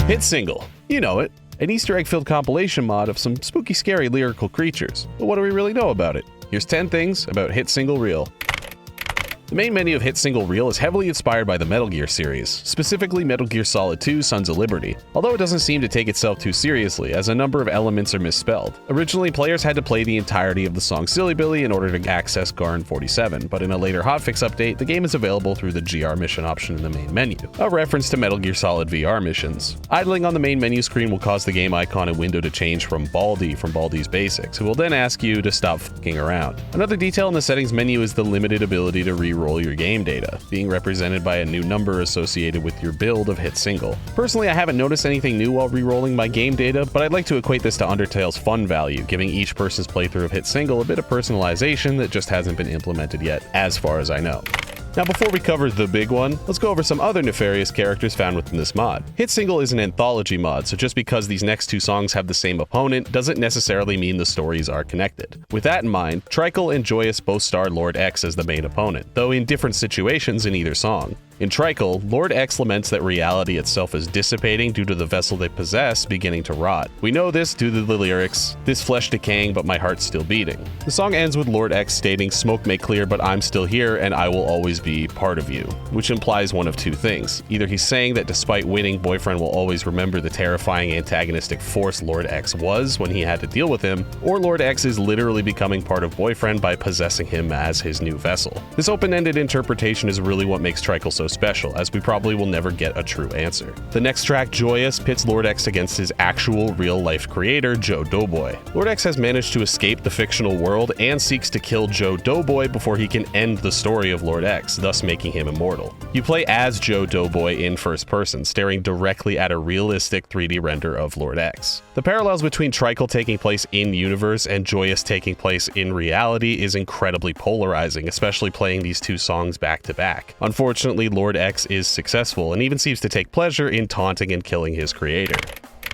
Hit Single. You know it. An Easter egg-filled compilation mod of some spooky, scary lyrical creatures. But what do we really know about it? Here's 10 things about Hit Single Reel. The main menu of Hit Single Reel is heavily inspired by the Metal Gear series, specifically Metal Gear Solid 2 Sons of Liberty, although it doesn't seem to take itself too seriously, as a number of elements are misspelled. Originally, players had to play the entirety of the song Silly Billy in order to access Garn 47, but in a later hotfix update, the game is available through the GR mission option in the main menu, a reference to Metal Gear Solid VR missions. Idling on the main menu screen will cause the game icon and window to change from Baldi from Baldi's Basics, who will then ask you to stop fucking around. Another detail in the settings menu is the limited ability to re-roll your game data, being represented by a new number associated with your build of Hit Single. Personally, I haven't noticed anything new while re-rolling my game data, but I'd like to equate this to Undertale's fun value, giving each person's playthrough of Hit Single a bit of personalization that just hasn't been implemented yet, as far as I know. Now, before we cover the big one, let's go over some other nefarious characters found within this mod. Hit Single is an anthology mod, so just because these next two songs have the same opponent doesn't necessarily mean the stories are connected. With that in mind, Tricle and Joyous both star Lord X as the main opponent, though in different situations in either song. In Tricle, Lord X laments that reality itself is dissipating due to the vessel they possess beginning to rot. We know this due to the lyrics, "This flesh decaying, but my heart's still beating." The song ends with Lord X stating, "Smoke may clear, but I'm still here and I will always be part of you," which implies one of two things. Either he's saying that despite winning, Boyfriend will always remember the terrifying antagonistic force Lord X was when he had to deal with him, or Lord X is literally becoming part of Boyfriend by possessing him as his new vessel. This open-ended interpretation is really what makes Tricle so special, as we probably will never get a true answer. The next track, Joyous, pits Lord X against his actual real-life creator, Joe Doughboy. Lord X has managed to escape the fictional world and seeks to kill Joe Doughboy before he can end the story of Lord X, thus making him immortal. You play as Joe Doughboy in first person, staring directly at a realistic 3D render of Lord X. The parallels between Tricle taking place in-universe and Joyous taking place in reality is incredibly polarizing, especially playing these two songs back to back. Unfortunately, Lord X is successful and even seems to take pleasure in taunting and killing his creator.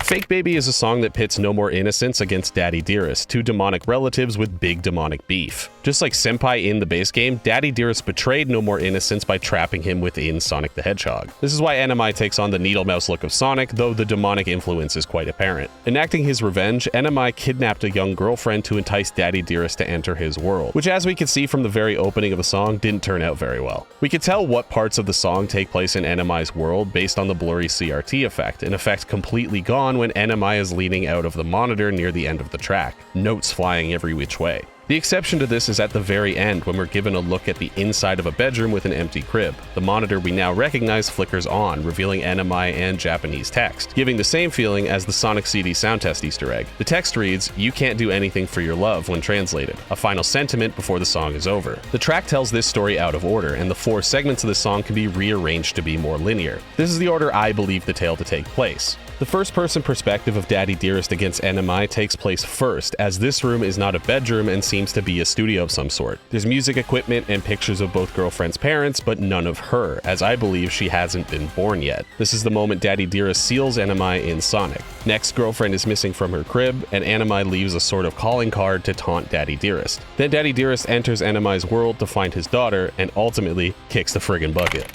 Fake Baby is a song that pits No More Innocence against Daddy Dearest, two demonic relatives with big demonic beef. Just like Senpai in the base game, Daddy Dearest betrayed No More Innocence by trapping him within Sonic the Hedgehog. This is why Enemy takes on the needle mouse look of Sonic, though the demonic influence is quite apparent. Enacting his revenge, Enemy kidnapped a young girlfriend to entice Daddy Dearest to enter his world, which, as we can see from the very opening of the song, didn't turn out very well. We could tell what parts of the song take place in Enemy's world based on the blurry CRT effect, an effect completely gone when Enemy is leaning out of the monitor near the end of the track, notes flying every which way. The exception to this is at the very end when we're given a look at the inside of a bedroom with an empty crib. The monitor we now recognize flickers on, revealing Enemy and Japanese text, giving the same feeling as the Sonic CD sound test Easter egg. The text reads, "You can't do anything for your love," when translated, a final sentiment before the song is over. The track tells this story out of order, and the 4 segments of the song can be rearranged to be more linear. This is the order I believe the tale to take place. The first-person perspective of Daddy Dearest against Enemy takes place first, as this room is not a bedroom and seems to be a studio of some sort. There's music equipment and pictures of both girlfriend's parents, but none of her, as I believe she hasn't been born yet. This is the moment Daddy Dearest seals Enemy in Sonic. Next, girlfriend is missing from her crib, and Enemy leaves a sort of calling card to taunt Daddy Dearest. Then Daddy Dearest enters Enemy's world to find his daughter, and ultimately kicks the friggin' bucket.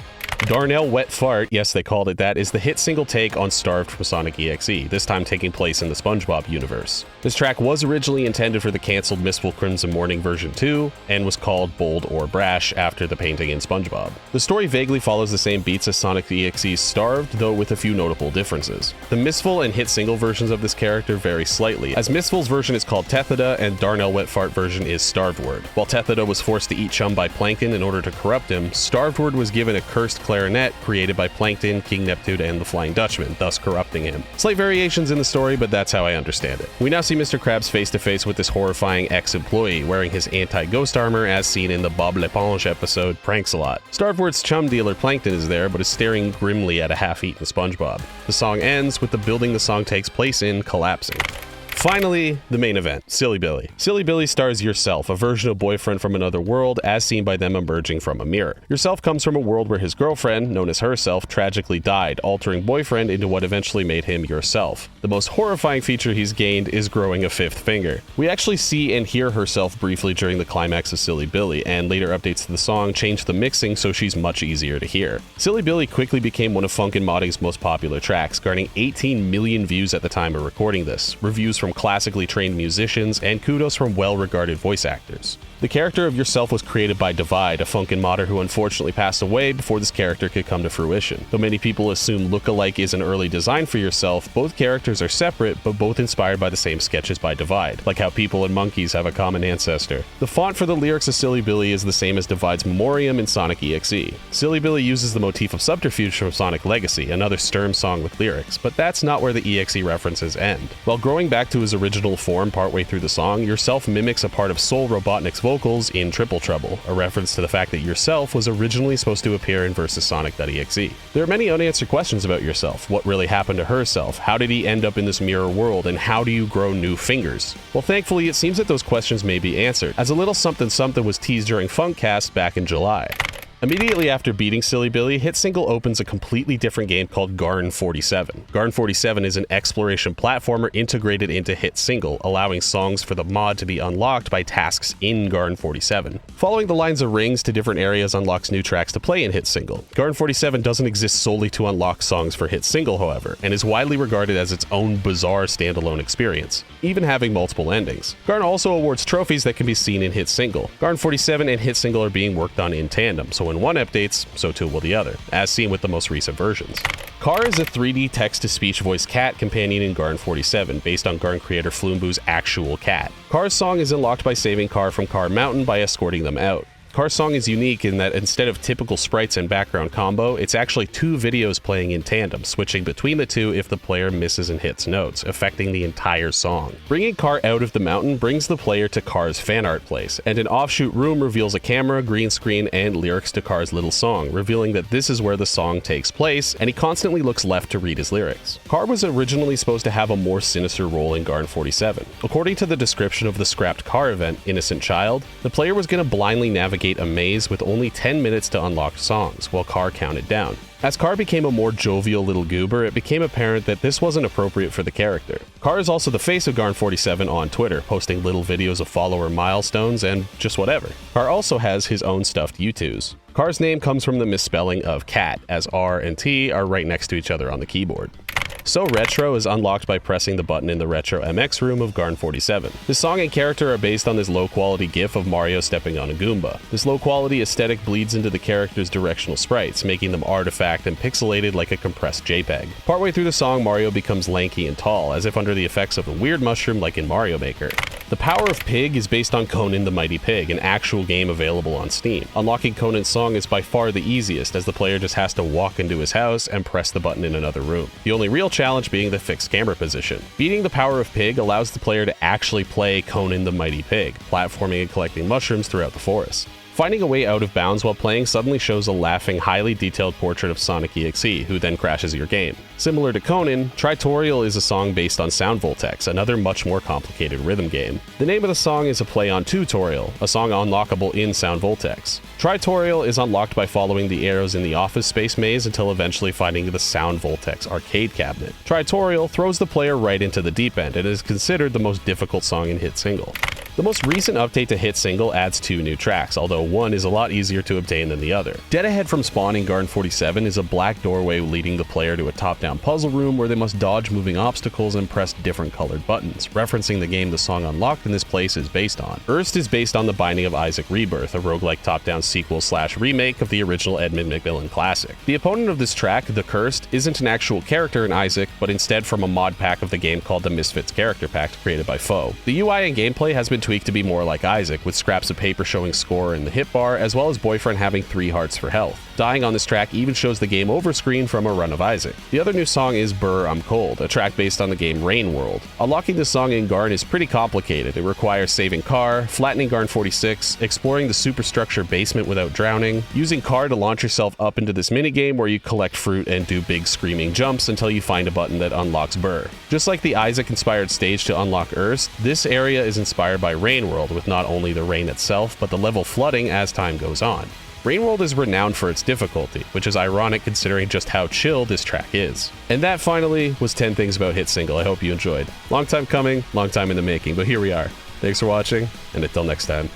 Darnell Wetfart, yes they called it that, is the Hit Single take on Starved from Sonic EXE, this time taking place in the SpongeBob universe. This track was originally intended for the cancelled Mistful Crimson Morning version 2, and was called Bold or Brash after the painting in SpongeBob. The story vaguely follows the same beats as Sonic EXE's Starved, though with a few notable differences. The Mistful and Hit Single versions of this character vary slightly, as Mistful's version is called Tethida and Darnell Wetfart version is Starvedward. While Tethida was forced to eat Chum by Plankton in order to corrupt him, Starvedward was given a cursed clarinet created by Plankton, King Neptune, and the Flying Dutchman, thus corrupting him. Slight variations in the story, but that's how I understand it. We now see Mr. Krabs face-to-face with this horrifying ex-employee, wearing his anti-ghost armor as seen in the Bob L'Eponge episode Pranks-a-Lot. Starvedward's chum dealer Plankton is there, but is staring grimly at a half-eaten SpongeBob. The song ends with the building the song takes place in collapsing. Finally, the main event, Silly Billy. Silly Billy stars Yourself, a version of Boyfriend from another world as seen by them emerging from a mirror. Yourself comes from a world where his girlfriend, known as Herself, tragically died, altering Boyfriend into what eventually made him Yourself. The most horrifying feature he's gained is growing a fifth finger. We actually see and hear Herself briefly during the climax of Silly Billy, and later updates to the song changed the mixing so she's much easier to hear. Silly Billy quickly became one of Funkin modding's most popular tracks, garnering 18 million views at the time of recording this, reviews from classically trained musicians, and kudos from well-regarded voice actors. The character of Yourself was created by Divide, a Funkin modder who unfortunately passed away before this character could come to fruition. Though many people assume Lookalike is an early design for Yourself, both characters are separate but both inspired by the same sketches by Divide, like how people and monkeys have a common ancestor. The font for the lyrics of Silly Billy is the same as Divide's Memoriam in Sonic EXE. Silly Billy uses the motif of Subterfuge from Sonic Legacy, another Sturm song with lyrics, but that's not where the EXE references end. While growing back to his original form partway through the song, Yourself mimics a part of Soul Robotnik's vocals in Triple Trouble, a reference to the fact that Yourself was originally supposed to appear in Versus Sonic.exe. There are many unanswered questions about Yourself. What really happened to Herself? How did he end up in this mirror world? And how do you grow new fingers? Well, thankfully, it seems that those questions may be answered, as a little something something was teased during Funkcast back in July. Immediately after beating Silly Billy, Hit Single opens a completely different game called Garn 47. Garn 47 is an exploration platformer integrated into Hit Single, allowing songs for the mod to be unlocked by tasks in Garn 47. Following the lines of rings to different areas unlocks new tracks to play in Hit Single. Garn 47 doesn't exist solely to unlock songs for Hit Single, however, and is widely regarded as its own bizarre standalone experience, even having multiple endings. Garn also awards trophies that can be seen in Hit Single. Garn 47 and Hit Single are being worked on in tandem, so when one updates, so too will the other, as seen with the most recent versions. Car is a 3D text-to-speech voice cat companion in Garn 47, based on Garn creator Floombu's actual cat. Car's song is unlocked by saving Car from Car Mountain by escorting them out. Car's song is unique in that instead of typical sprites and background combo, it's actually two videos playing in tandem, switching between the two if the player misses and hits notes, affecting the entire song. Bringing Car out of the mountain brings the player to Car's fan art place, and an offshoot room reveals a camera, green screen, and lyrics to Car's little song, revealing that this is where the song takes place, and he constantly looks left to read his lyrics. Car was originally supposed to have a more sinister role in Garn 47. According to the description of the scrapped Car event, Innocent Child, the player was going to blindly navigate a maze with only 10 minutes to unlock songs, while Car counted down. As Car became a more jovial little goober, it became apparent that this wasn't appropriate for the character. Car is also the face of Garn 47 on Twitter, posting little videos of follower milestones and just whatever. Car also has his own stuffed U2s. Car's name comes from the misspelling of cat, as R and T are right next to each other on the keyboard. So Retro is unlocked by pressing the button in the Retro MX room of Garn 47. The song and character are based on this low-quality GIF of Mario stepping on a Goomba. This low-quality aesthetic bleeds into the character's directional sprites, making them artifact and pixelated like a compressed JPEG. Partway through the song, Mario becomes lanky and tall, as if under the effects of a weird mushroom like in Mario Maker. The Power of Pig is based on Conan the Mighty Pig, an actual game available on Steam. Unlocking Conan's song is by far the easiest, as the player just has to walk into his house and press the button in another room. The only real challenge being the fixed camera position. Beating the Power of Pig allows the player to actually play Conan the Mighty Pig, platforming and collecting mushrooms throughout the forest. Finding a way out of bounds while playing suddenly shows a laughing, highly detailed portrait of Sonic EXE, who then crashes your game. Similar to Conan, Tritorial is a song based on Sound Voltex, another much more complicated rhythm game. The name of the song is a play on Tutorial, a song unlockable in Sound Voltex. Tritorial is unlocked by following the arrows in the Office Space maze until eventually finding the Sound Voltex arcade cabinet. Tritorial throws the player right into the deep end and is considered the most difficult song in Hit Single. The most recent update to Hit Single adds 2 new tracks, although one is a lot easier to obtain than the other. Dead Ahead from Spawn in Garn 47 is a black doorway leading the player to a top-down puzzle room where they must dodge moving obstacles and press different colored buttons, referencing the game the song unlocked in this place is based on. Erst is based on The Binding of Isaac Rebirth, a roguelike top-down sequel/remake of the original Edmund Macmillan classic. The opponent of this track, The Cursed, isn't an actual character in Isaac, but instead from a mod pack of the game called the Misfits Character Pack created by Foe. The UI and gameplay has been tweaked to be more like Isaac, with scraps of paper showing score in the hit bar, as well as Boyfriend having 3 hearts for health. Dying on this track even shows the game over screen from a run of Isaac. The other new song is Brr I'm Cold, a track based on the game Rain World. Unlocking this song in Garn is pretty complicated. It requires saving Car, flattening Garn 46, exploring the superstructure basement without drowning, using Car to launch yourself up into this minigame where you collect fruit and do big screaming jumps until you find a button that unlocks Brr. Just like the Isaac-inspired stage to unlock Earth, this area is inspired by Rain World, with not only the rain itself, but the level flooding as time goes on. Rain World is renowned for its difficulty, which is ironic considering just how chill this track is. And that finally was 10 things about Hit Single. I hope you enjoyed. Long time coming, long time in the making, but here we are. Thanks for watching, and until next time.